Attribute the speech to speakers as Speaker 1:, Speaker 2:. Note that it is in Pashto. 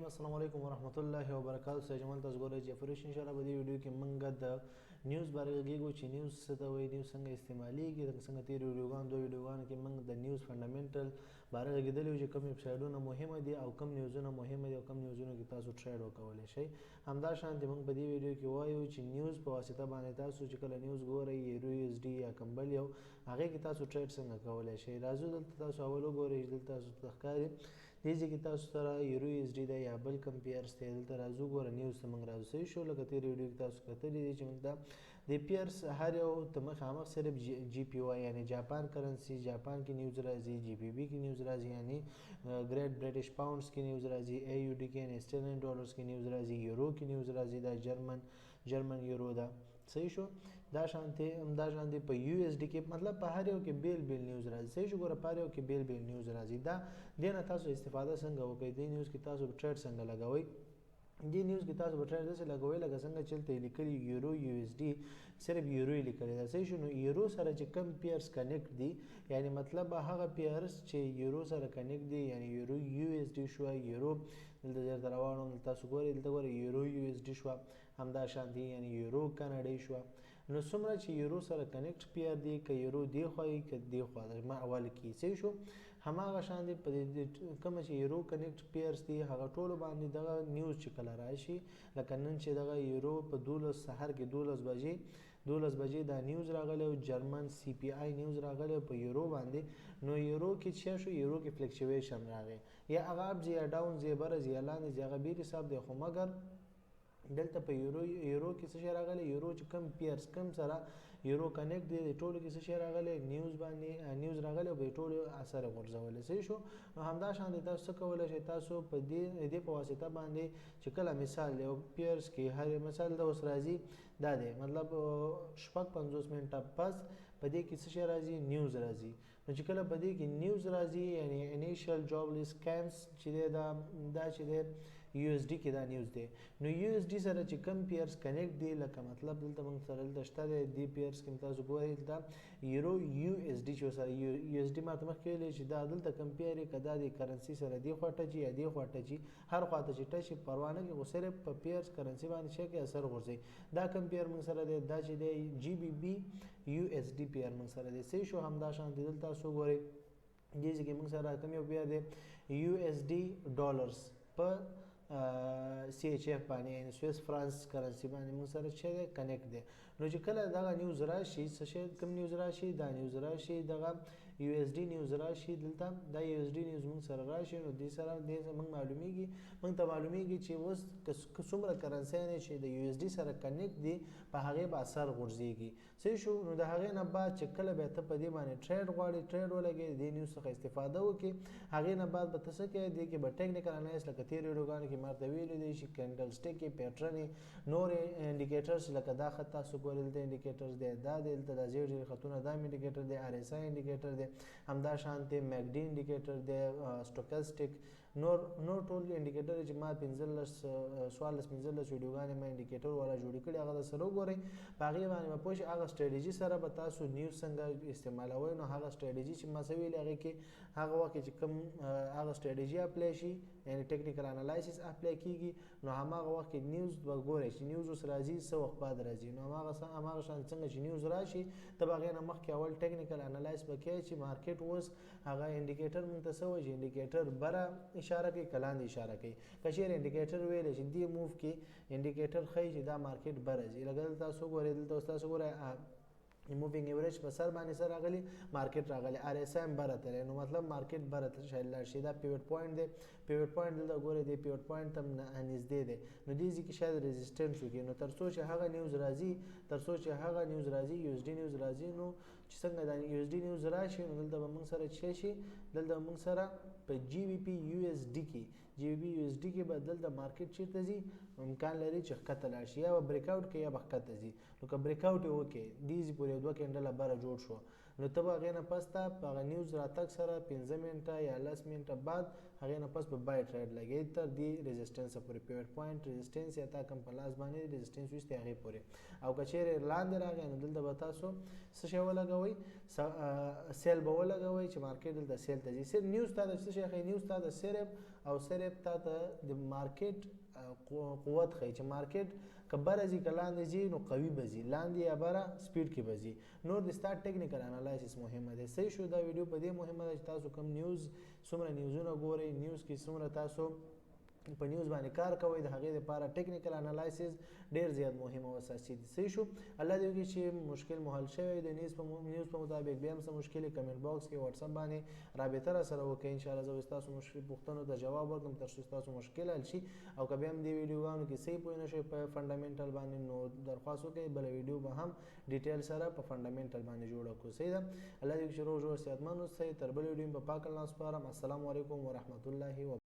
Speaker 1: السلام علیکم ورحمت الله وبرکاتہ. سه جمال تاسو ګورئ چې فرش ان شاء الله په دې ویډیو کې موږ د نیوز باره غږیږو چې نیوز څه ته وایي، نیوز څنګه استعمالیږي. څنګه تیر ویډیوګانو دوه ویډیوګانو کې موږ د نیوز فنډامنټل باره غږیدلی وو چې کوم ویبسایټونه مهمه دي او کوم نیوزونه مهمه دي او کوم نیوزونه کې تاسو ټریډ وکولی شئ. همدا شانتې موږ په دې ویډیو کې وایو چې نیوز په واسطه باندې تاسو چې کله نیوز ګورئ یورو یو اس ډي یا کوم بل یو هغې کې تاسو ټریډ څنګه کولی شئ. راځو دلته تاسو اول وګورئ چې دلته تاسو ته ښکاري دې ځای کې تاسو سره یورو یو اس ډي دی یا بل کوم پیرس دی. دلته راځو ګوره نیوز ته موږ راځو. صحیح شو. لکه تېر ویډیو کې تاسو کتلي دي چې موږ ته د پیرس هر یو ته مخامخ صرف جی پی واي یعنی جاپان کرنسي، جاپان کې نیوز راځي، جی پی بي کې نیوز راځي یعنی ګریټ برټش پاونډز کې نیوز راځي، ای یو ډي کې یعنی اسټرلین ډالرز کې نیوز راځي، یورو کې نیوز راځي، دا جرمن یورو ده. صحیح شو. دا شانتې په یو اس ډي کې مطلب په هر یو کې بیل بیل نیوز راځي. صحیح شو. ګوره په هر یو کې بیل بیل نیوز راځي. دا دې نه تاسو استفاده څنګه وکړئ، دې نیوز کې تاسو ټریډ څنګه لګوئ. دې نیوز کې تاسو به ټریډ داسې لګوئ لکه څنګه چې هلته یې لیکلي یورو یو اس ډي صرف یورو یې لیکلی ده. صحیح شو. نو یورو سره چې کم پیرس کنیکټ دي یعنی مطلب هغه پیرس چې یورو سره کنیکټ دي یعنی یورو یو اس ډي شوه، یورو دلته درته روانوم تاسو ګورئ دلته ګورئ یورو یو اس ډي شوه، همدا شانتې یعنی یورو کاناډۍ شوه. نو څومره چې یورو سره کنیکټ پیر دی که یورو دی خوا وي که دی خوا ما اول کې. صحیح شو. هماغه شانتې په کومه چې یورو کنیکټ پیرس دي هغه ټولو باندې دغه نیوز چې کله راشي لکه نن چې دغه یورو په 12 سحر کې 12 بجې دا نیوز راغلی او جرمن سی پی آی نیوز راغلی په یورو باندې. نو یورو کې څه شو، یورو کې فلکچویشن راغی یا هغه اپ زی یا ډاون زی بره زی لاندې زی هغه بیل حساب دی. خو مګر دلته په یورو کې څه شی راغلی، یورو چې کم پیرس کم سره یورو کنیکټ دی ټولو کې څه شی راغلی، نیوز باندې نیوز راغلی او به ټولو اثر غورځولی. صحیح شو. نو همدا شانتې تاسو څه کولی شئ، تاسو په دې په واسطه باندې چې کله مثال یو پیرس کې هر مثال د اوس راځي دا دی مطلب 50 منټه پس په دې کې څه شی راځي، نیوز راځي. نو چې کله په دې کې نیوز راځي یعنی انیشل جابلیس کیمپس چې دی دا چې دی یو اس ډي کې دا نیوز دی. نو یو اس ډي سره چې کم پیرس کنیکټ دی لکه مطلب دلته موږ سره دلته شته دی دې پیرس کې تاسو ګورئ دلته یورو یو اس ډي چې سره یو اس ډي ماته مخکې ویلې چې دا دلته کمپیر یې که دا د کرنسي سره دې خوا ټچي یا دې خوا ټچي هر خوا ته چې ټچي پروا نه کوي خو صرف په پیرس کرنسي باندې شی کې اثر غورځوي. دا کمپیر موږ سره دی دا چې دی جی بی بي یو اس ډي پیر موږ سره دی. صحیح شو. همدا شانتې دلته تاسو ګورئ دې کې موږ سره کوم یو بیا دی یو اس ډي ډالرز په سی ایچ اف باندې یعنی سویس فرانس کرنسي باندې موږ سره چې دی کنیکټ دی. نو چې کله دغه نیوز راشي څه شی کوم نیوز راشي، دا نیوز راشي دغه یو اس ډي نیوز راشي دلته دا یو اس ډي نیوز موږ سره راشي. نو دې سره موږ موږ ته معلومیږي چې اوس څومره کرنسۍ نه چې د یو اس ډي سره کنیکټ دي په هغې به اثر غورځېږي. صحیح شو. نو د هغې نه بعد چې کله بیا ته په دې باندې ټریډ غواړې ټریډ ولګې دې نیوز څخه استفاده وکړې هغې نه بعد به ته څه کوې دې کې به ټیکنیکل انالایس لکه تېر ویډیوګانو کې ماته ویلي دی چې کینډل سټیکې پیټرنې نور انډیکیټرز لکه دا خط تاسو ګورئ دلته انډیکیټرز دی دا دی دلته دا زیړ زیړ خطونه دا انډیکیټر دی، آر ایس آی انډیکیټر دی، همدا شانتې میکډي انډیکیټر دی، سټوکاسټیک نور ټول انډیکیټر چې ما 15 ویډیوګانې ما انډیکیټر والا جوړې کړي هغه سره وګورئ په هغې باندې به پوه شئ هغه سټریټجي سره به تاسو نیوز څنګه استعمالوئ. نو هغه سټریټجي چې ما څه ویلې هغې کې هغه وخت کې چې کوم هغه سټریټجي اپلای شي یعنی ټیکنیکل انالایسس اپلای کیږي نو هماغه وخت کې نیوز به ګورئ چې نیوز اوس راځي څه وخت بعد راځي. نو هماغه شان څنګه چې نیوز راشي ته به هغې نه مخکې اول ټیکنیکل انالایس به کوې چې مارکیټ اوس هغه انډیکیټر موږ ته څه وایي چې انډیکیټر بره اشاره کوي که لاندې اشاره کوي. که چېرې انډیکیټر ویلی چې دې موف کې انډیکیټر ښایي چې دا مارکیټ بره ځي لکه دلته تاسو ګورئ دلته اوس تاسو ګورئ مووینګ ایوریج په سر باندې سر راغلی مارکیټ راغلی آر ایس آی هم بره تللی نو مطلب مارکیټ بره شاید لاړ شي. دا پیوټ پوینټ دی پیوټ پوینټ دلته ګورئ دی پیوټ پوینټ ته نږدې دی نو دې ځای کې شاید ريزسټنس وکړي. نو تر څو چې هغه نیوز راځي یو اس ډي نیوز راځي نو چې څنګه دا یو اس ډي نیوز راشي نو دلته به موږ سره څه شي دلته موږ سره په جی بی پي یو اس ډي کې به دلته مارکیټ چیرته ځي امکان لري چې ښکته لاړ شي یا به بریک آوټ کوي یا به ښکته ځي. نو که بریک آوټ یې وکړي دې ځای پورې 2 کینډله بره جوړ شو نو ته به هغې نه پس ته په هغه نیوز راتګ سره 15 منټه یا 10 منټه بعد هغې نه پس به بای ټریډ لګوي تر دې ريزسټنس پورې پیوټ پوینټ ريزسټنس یا تا کوم په لاس باندې ريزسټنس ویستې هغې پورې. او که چېرې لاندې راغی نو دلته به تاسو څه شی ولګوئ سیل به ولګوئ چې مارکیټ دلته سیل ته ځي. صرف نیوز تا د څه شی ښایي نیوز تا د صرف او صرف تا ته د مارکیټ قوت ښیي چې مارکیټ که بره ځي که لاندې ځي نو قوي به ځي، لاندې یا بره سپیډ کې به ځي. نور د ستا ټیکنیکل انالایسس مهمه دی. صحیح شو. دا ویډیو په دې مهمه ده چې تاسو کوم نیوز څومره نیوزونه ګورئ، نیوز کې څومره تاسو په نیوز باندې کار کوي، د هغې لپاره ټیکنیکل انالایسس ډیر زیات مهم او اساسي دي. صحیح شو. الله دې وکړي چې مشکل مو حل شوی د نیوز په مطابق. بیا هم څه مشکل کمنټ باکس کې واتس اپ باندې رابطه را سره وکړئ. ان شاء الله زه ستاسو مشکل پوښتنو ته جواب ورکړم تر څو ستاسو مشکل حل شي. او که بیا هم دې ویډیوګانو کې صحیح پوه نه شئ په فنډامنټل باندې نو درخواست وکړئ بله ویډیو به هم ډیټیل سره په فنډامنټل باندې جوړه کړو. صحیح ده. الله دې وکړي چې روغ جوړ صحتمند اوسئ. تر بلې ویډیو په پاک الله سپارم. السلام علیکم ورحمت الله وبرکاته.